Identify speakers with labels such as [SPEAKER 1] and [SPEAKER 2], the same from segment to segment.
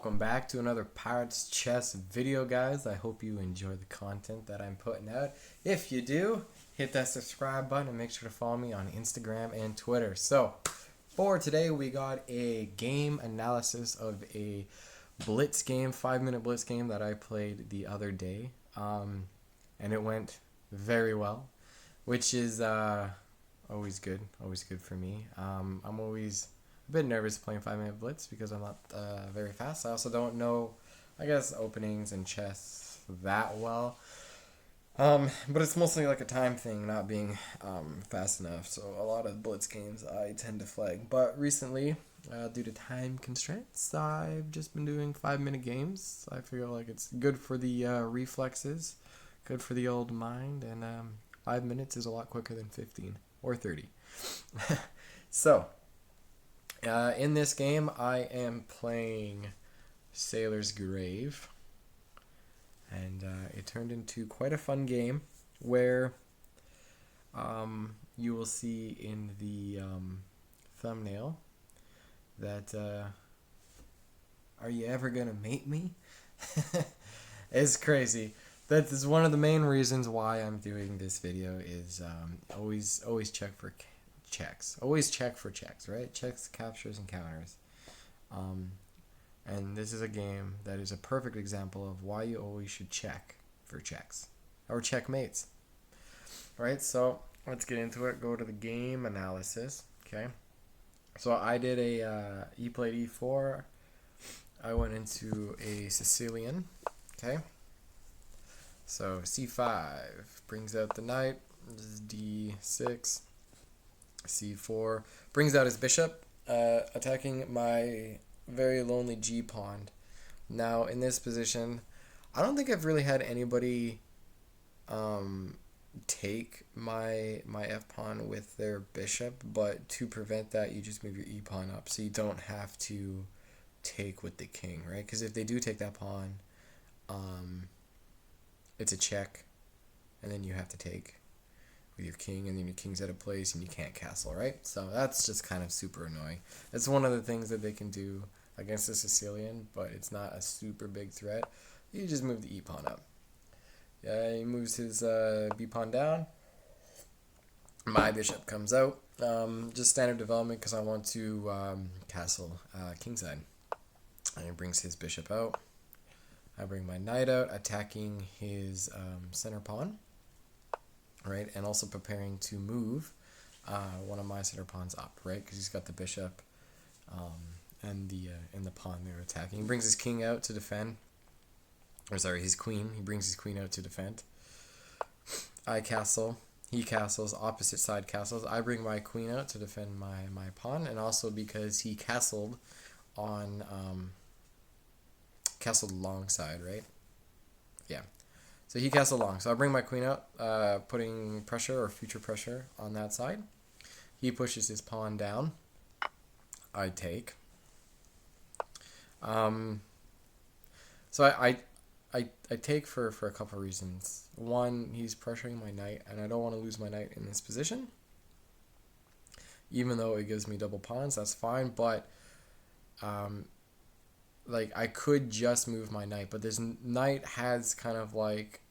[SPEAKER 1] welcome back to another Pirates Chess video, guys. I hope you enjoy the content that I'm putting out. If you do, hit that subscribe button and make sure to follow me on Instagram and Twitter. So, for today, we got a game analysis of a blitz game, 5-minute blitz game that I played the other day. And it went very well, which is always good for me. I'm always a bit nervous playing 5-minute blitz because I'm not very fast. I also don't know, I guess, openings and chess that well. But it's mostly like a time thing, not being fast enough. So a lot of blitz games I tend to flag. But recently, due to time constraints, I've just been doing 5-minute games. I feel like it's good for the reflexes, good for the old mind, and 5 minutes is a lot quicker than 15 or 30. So, in this game, I am playing Sailor's Grave, and it turned into quite a fun game where you will see in the thumbnail that are you ever gonna mate me? It's crazy. That is one of the main reasons why I'm doing this video is always check for checks. Always check for checks, right? Checks, captures, and counters. And this is a game that is a perfect example of why you always should check for checks. Or checkmates. Right, so let's get into it. Go to the game analysis. Okay. So I did he played e4. I went into a Sicilian. Okay. So c5 brings out the knight. This is d6. c4 brings out his bishop, attacking my very lonely g pawn. Now in this position, I don't think I've really had anybody take my f pawn with their bishop, but to prevent that, you just move your e pawn up, so you don't have to take with the king, right? Because if they do take that pawn, it's a check, and then you have to take with your king, and then your king's out of place, and you can't castle, right? So that's just kind of super annoying. It's one of the things that they can do against the Sicilian, but it's not a super big threat. You just move the e pawn up. Yeah, he moves his b pawn down. My bishop comes out. Just standard development because I want to castle kingside. And he brings his bishop out. I bring my knight out, attacking his center pawn, right, and also preparing to move one of my center pawns up, right, because he's got the bishop and the pawn they're attacking. He brings his king out to defend, or sorry, his queen. He brings his queen out to defend. I castle. He castles. Opposite side castles. I bring my queen out to defend my pawn, and also because he castled on castled long side, right? Yeah. So he castled long. So I bring my queen out, putting pressure or future pressure on that side. He pushes his pawn down. I take. So I take for a couple of reasons. One, he's pressuring my knight, and I don't want to lose my knight in this position. Even though it gives me double pawns, that's fine. But like I could just move my knight, but this knight has kind of like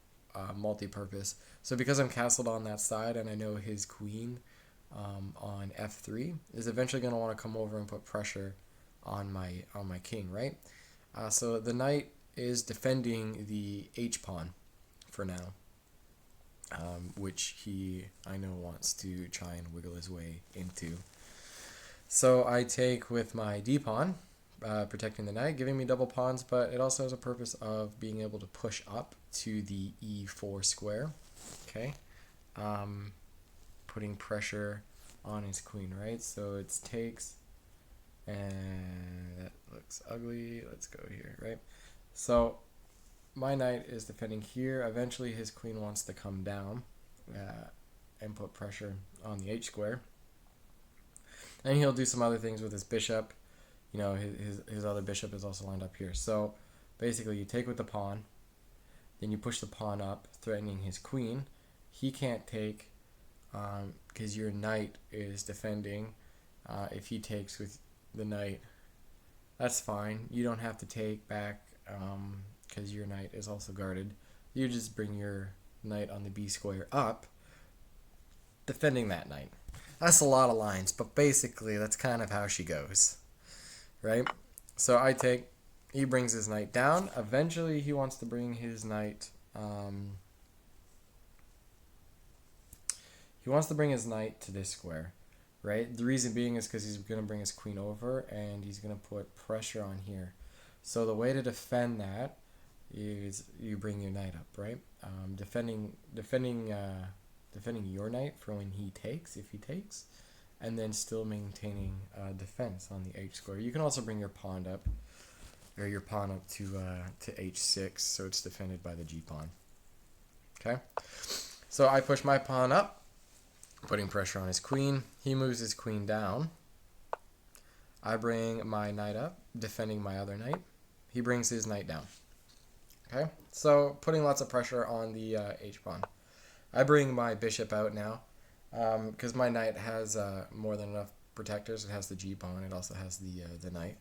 [SPEAKER 1] multi-purpose. So because I'm castled on that side, and I know his queen on f3 is eventually going to want to come over and put pressure on my king, right? So the knight is defending the h pawn for now, which he I know wants to try and wiggle his way into. So I take with my d pawn. Protecting the knight, giving me double pawns, but it also has a purpose of being able to push up to the e4 square. Okay, putting pressure on his queen, right? So it takes, and that looks ugly. Let's go here, right? So my knight is defending here. Eventually, his queen wants to come down and put pressure on the h square, and he'll do some other things with his bishop. You know, his other bishop is also lined up here. So basically you take with the pawn, then you push the pawn up, threatening his queen. He can't take because your knight is defending. If he takes with the knight, That's fine. You don't have to take back because your knight is also guarded. You just bring your knight on the b square up, defending that knight. That's a lot of lines, but basically that's kind of how she goes, right? So I take, he brings his knight down. Eventually he wants to bring his knight, he wants to bring his knight to this square, right? The reason being is because he's going to bring his queen over and he's going to put pressure on here. So the way to defend that is you bring your knight up, right? Defending your knight for when he takes, if he takes, and then still maintaining defense on the h square. You can also bring your pawn up, or your pawn up to h6, so it's defended by the g pawn. Okay, so I push my pawn up, putting pressure on his queen. He moves his queen down. I bring my knight up, defending my other knight. He brings his knight down. Okay, so putting lots of pressure on the h pawn. I bring my bishop out now because my knight has more than enough protectors. It has the g pawn. It also has the knight.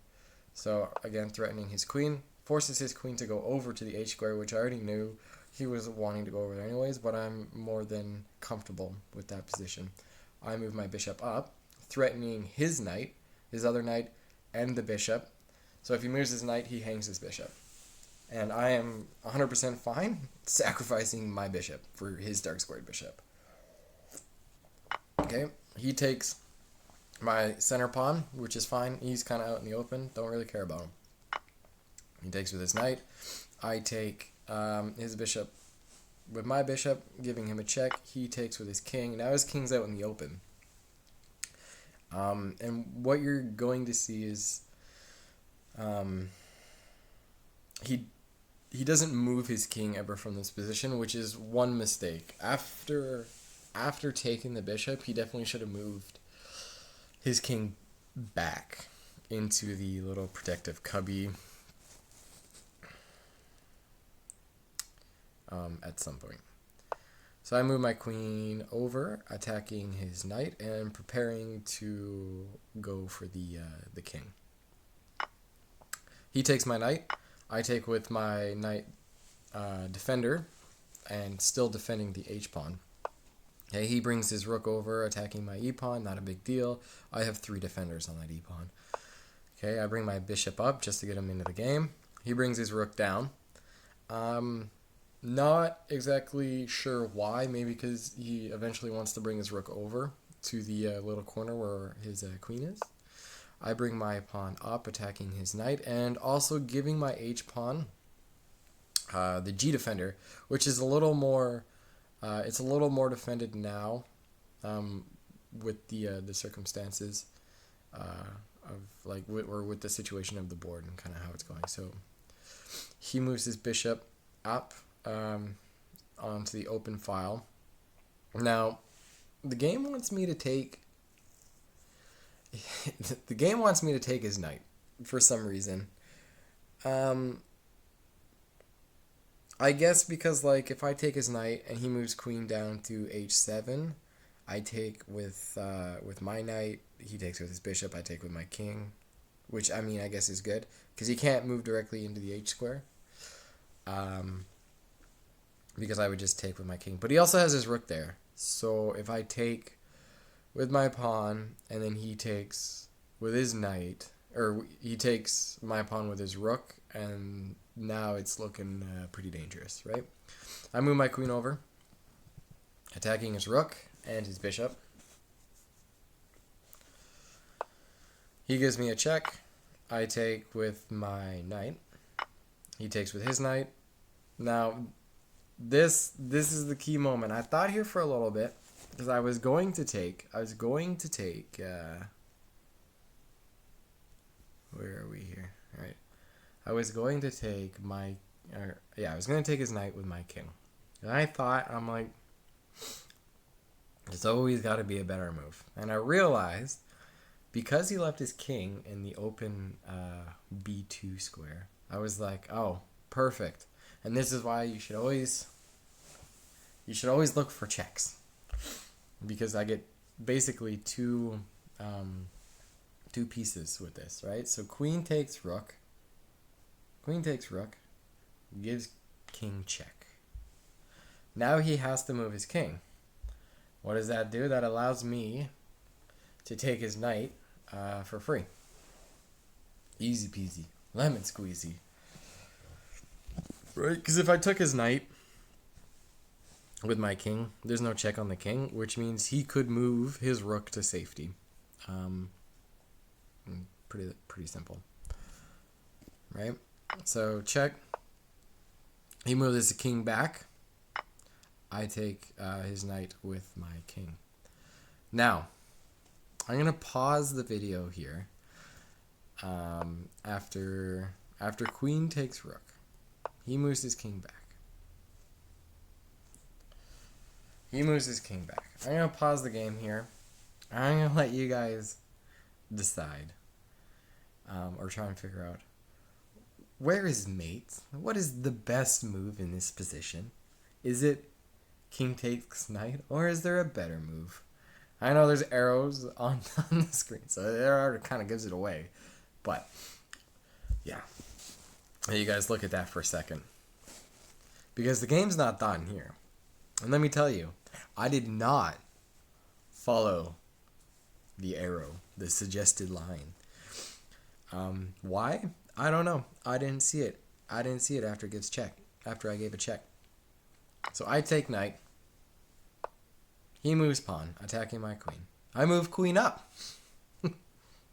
[SPEAKER 1] So again, threatening his queen, forces his queen to go over to the h square, which I already knew he was wanting to go over there anyways, but I'm more than comfortable with that position. I move my bishop up, threatening his knight, his other knight, and the bishop. So if he moves his knight, he hangs his bishop. And I am 100% fine sacrificing my bishop for his dark squared bishop. Okay, he takes my center pawn, which is fine. He's kind of out in the open. Don't really care about him. He takes with his knight. I take his bishop with my bishop, giving him a check. He takes with his king. Now his king's out in the open. And what you're going to see is he doesn't move his king ever from this position, which is one mistake. After taking the bishop, he definitely should have moved his king back into the little protective cubby at some point. So I move my queen over, attacking his knight and preparing to go for the king. He takes my knight. I take with my knight defender and still defending the h-pawn. Okay, he brings his rook over, attacking my e-pawn, not a big deal. I have 3 defenders on that e-pawn. Okay, I bring my bishop up just to get him into the game. He brings his rook down. Not exactly sure why. Maybe because he eventually wants to bring his rook over to the little corner where his queen is. I bring my pawn up, attacking his knight, and also giving my h-pawn the g defender, which is a little more. It's a little more defended now, with the circumstances of like with the situation of the board and kind of how it's going. So he moves his bishop up onto the open file. Now, the game wants me to take. The game wants me to take his knight for some reason. I guess because like if I take his knight and he moves queen down to h7, I take with my knight. He takes with his bishop. I take with my king, which I mean I guess is good because he can't move directly into the h square. Because I would just take with my king, but he also has his rook there. So if I take with my pawn and then he takes with his knight, or he takes my pawn with his rook, and now it's looking pretty dangerous, right? I move my queen over, attacking his rook and his bishop. He gives me a check. I take with my knight. He takes with his knight. Now, this is the key moment. I thought here for a little bit because I was going to take. Where are we here? All right. I was going to take I was going to take his knight with my king. And I thought, I'm like, there's always got to be a better move. And I realized, because he left his king in the open b2 square, I was like, oh, perfect. And this is why you should always look for checks. Because I get basically two two pieces with this, right? So queen takes rook. Queen takes rook. Gives king check. Now he has to move his king. What does that do? That allows me to take his knight for free. Easy peasy. Lemon squeezy. Right? Because if I took his knight with my king, there's no check on the king, which means he could move his rook to safety. Pretty simple. Right? So check. He moves his king back. I take his knight with my king. Now, I'm going to pause the video here after queen takes rook. He moves his king back. I'm going to pause the game here. I'm going to let you guys decide or try and figure out where is mate? What is the best move in this position? Is it king takes knight, or is there a better move? I know there's arrows on the screen, so the arrow kind of gives it away. But, yeah. You guys look at that for a second. Because the game's not done here. And let me tell you, I did not follow the arrow, the suggested line. Why? I don't know. I didn't see it. After I gave a check. So I take knight. He moves pawn, attacking my queen. I move queen up.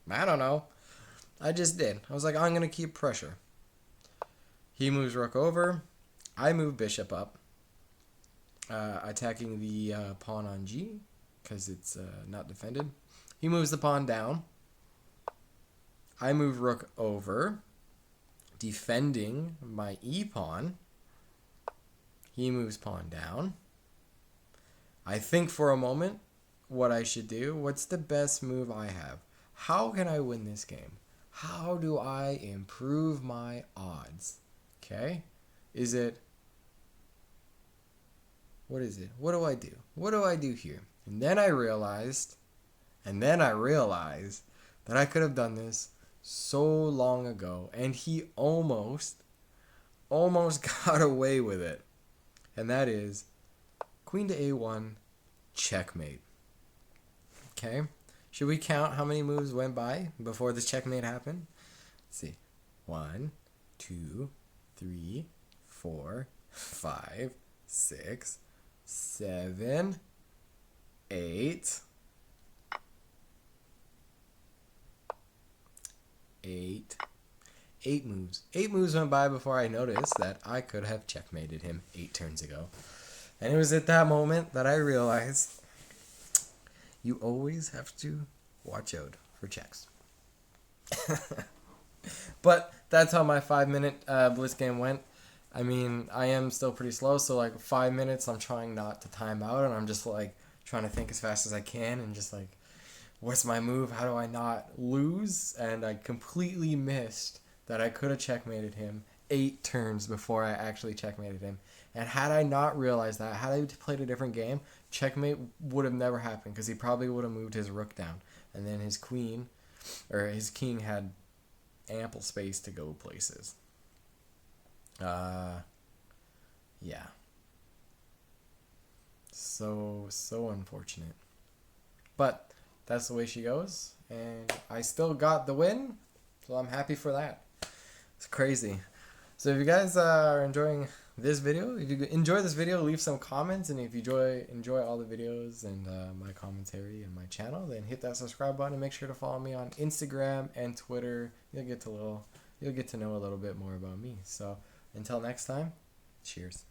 [SPEAKER 1] I don't know. I just did. I was like, I'm going to keep pressure. He moves rook over. I move bishop up. Attacking the pawn on g, because it's not defended. He moves the pawn down. I move rook over, defending my e pawn. He moves pawn down. I think for a moment what I should do. What's the best move I have? How can I win this game? How do I improve my odds? Okay? Is it... What is it? What do I do? What do I do here? And then I realized that I could have done this so long ago, and he almost got away with it. And that is queen to a1, checkmate. Okay? Should we count how many moves went by before this checkmate happened? Let's see. 1, 2, 3, 4, 5, 6, 7, 8. 8 moves. 8 moves went by before I noticed that I could have checkmated him 8 turns ago. And it was at that moment that I realized you always have to watch out for checks. But that's how my 5-minute blitz game went. I mean, I am still pretty slow, so like 5 minutes I'm trying not to time out, and I'm just like trying to think as fast as I can and just like, what's my move? How do I not lose? And I completely missed that I could have checkmated him 8 turns before I actually checkmated him. And had I not realized that, had I played a different game, checkmate would have never happened, because he probably would have moved his rook down. And then his queen, or his king, had ample space to go places. Yeah. So unfortunate. But that's the way she goes. And I still got the win, so I'm happy for that. It's crazy. So if you guys are enjoying this video, if you enjoy this video, leave some comments. And if you enjoy all the videos and my commentary and my channel, then hit that subscribe button and make sure to follow me on Instagram and Twitter. You'll get to know a little bit more about me. So until next time, cheers.